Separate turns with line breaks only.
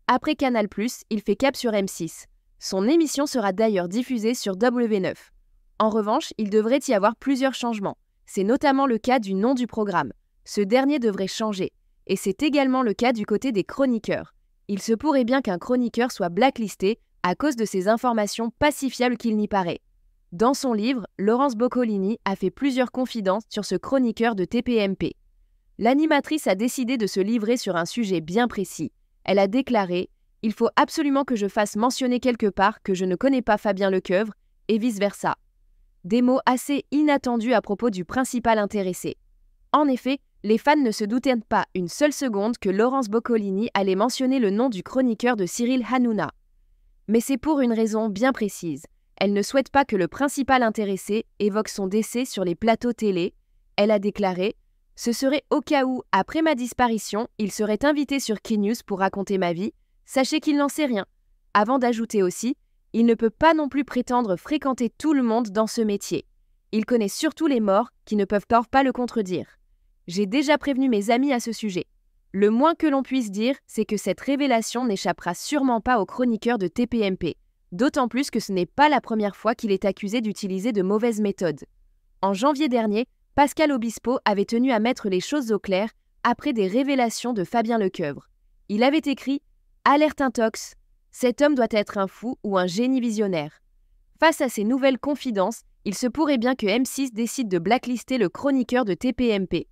Après Canal+, il fait cap sur M6. Son émission sera d'ailleurs diffusée sur W9. En revanche, il devrait y avoir plusieurs changements. C'est notamment le cas du nom du programme. Ce dernier devrait changer. Et c'est également le cas du côté des chroniqueurs. Il se pourrait bien qu'un chroniqueur soit blacklisté à cause de ces informations pas si fiables qu'il n'y paraît. Dans son livre, Laurence Boccolini a fait plusieurs confidences sur ce chroniqueur de TPMP. L'animatrice a décidé de se livrer sur un sujet bien précis. Elle a déclaré « Il faut absolument que je fasse mentionner quelque part que je ne connais pas Fabien Lecoeuvre, et vice-versa. » Des mots assez inattendus à propos du principal intéressé. En effet, les fans ne se doutaient pas une seule seconde que Laurence Boccolini allait mentionner le nom du chroniqueur de Cyril Hanouna. Mais c'est pour une raison bien précise. Elle ne souhaite pas que le principal intéressé évoque son décès sur les plateaux télé. Elle a déclaré « Ce serait au cas où, après ma disparition, il serait invité sur KeyNews pour raconter ma vie. Sachez qu'il n'en sait rien. » Avant d'ajouter aussi « Il ne peut pas non plus prétendre fréquenter tout le monde dans ce métier. Il connaît surtout les morts qui ne peuvent pas le contredire. J'ai déjà prévenu mes amis à ce sujet. Le moins que l'on puisse dire, c'est que cette révélation n'échappera sûrement pas au chroniqueur de TPMP. D'autant plus que ce n'est pas la première fois qu'il est accusé d'utiliser de mauvaises méthodes. En janvier dernier, Pascal Obispo avait tenu à mettre les choses au clair après des révélations de Fabien Lecoeuvre. Il avait écrit « Alerte intox, cet homme doit être un fou ou un génie visionnaire ». Face à ces nouvelles confidences, il se pourrait bien que M6 décide de blacklister le chroniqueur de TPMP.